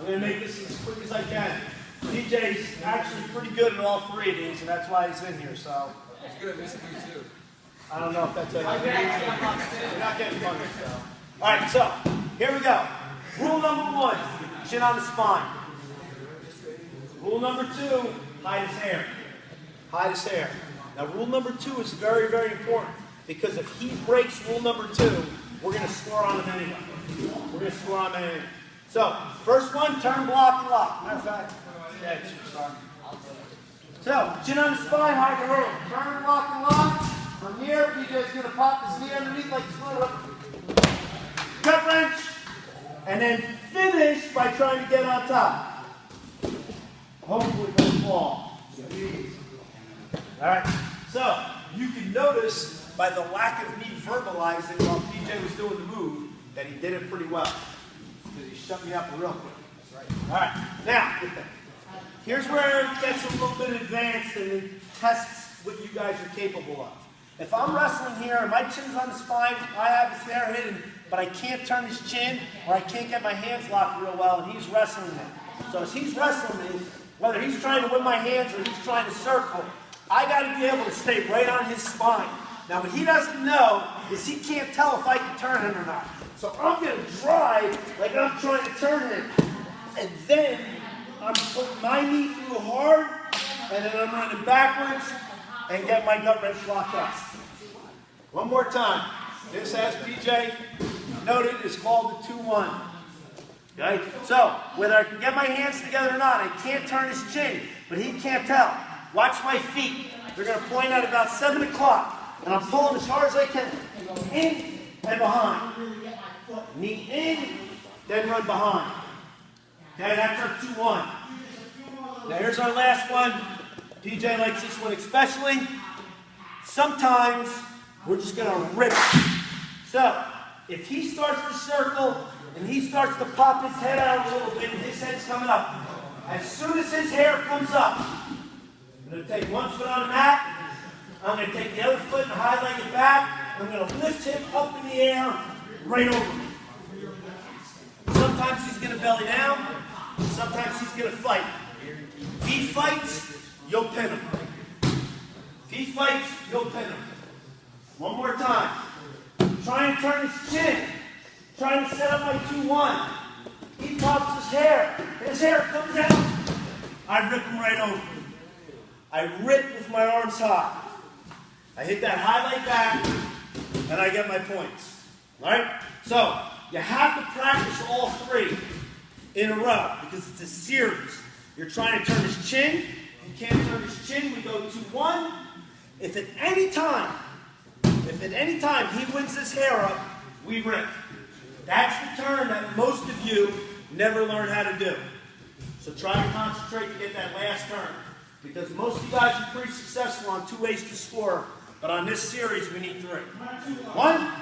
going to make this as quick as I can. DJ's actually pretty good at all three of these, and that's why he's in here. So He's good at missing you too. I don't know if that's it. You're not getting punished, so. All right, so here we go. Rule number 1, chin on the spine. Rule number 2, hide his hair. Hide his hair. Now, rule number 2 is very, very important because if he breaks rule number 2, we're going to score on him anyway. We're going to score on him anyway. So, first one, turn, block, and lock. Matter of fact, yeah, it's superstar. So, chin on the spine, hide your hair. Turn, block, and lock. From here, PJ's going to pop his knee underneath like this. Gut wrench. And then finish by trying to get on top. Hopefully don't fall. All right. So you can notice by the lack of me verbalizing while PJ was doing the move that he did it pretty well. Because he shut me up real quick. That's right. All right. Now, here's where it gets a little bit advanced and it tests what you guys are capable of. If I'm wrestling here and my chin's on the spine, I have his hair hidden, but I can't turn his chin or I can't get my hands locked real well and he's wrestling me. So as he's wrestling me, whether he's trying to win my hands or he's trying to circle, I got to be able to stay right on his spine. Now what he doesn't know is he can't tell if I can turn him or not. So I'm going to drive like I'm trying to turn him. And then I'm putting my knee through hard and then I'm running backwards and get my gut wrench locked up. One more time. This, as PJ noted, is called the 2-1. Okay? So, whether I can get my hands together or not, I can't turn his chin, but he can't tell. Watch my feet. They're going to point at about 7 o'clock, and I'm pulling as hard as I can. In and behind. Knee in, then run behind. Okay, that's our 2-1. Now here's our last one. PJ likes this one especially. Sometimes we're just going to rip it. So, if he starts to circle and he starts to pop his head out a little bit and his head's coming up, as soon as his hair comes up, I'm going to take one foot on the mat, I'm going to take the other foot and highlight it back, I'm going to lift him up in the air right over me. Sometimes he's going to belly down, sometimes he's going to fight. If he fights, you'll pin him. If he fights, you'll pin him. One more time. Try and turn his chin. Trying to set up my 2-1. He pops his hair. His hair comes out. I rip him right over. I rip with my arms high. I hit that highlight back, and I get my points. All right? So, you have to practice all 3 in a row because it's a series. You're trying to turn his chin. If you can't turn his chin, we go 2-1. If at any time he wins this hair up, we rip. That's the turn that most of you never learn how to do. So try to concentrate to get that last turn. Because most of you guys are pretty successful on 2 ways to score, but on this series we need 3. 1,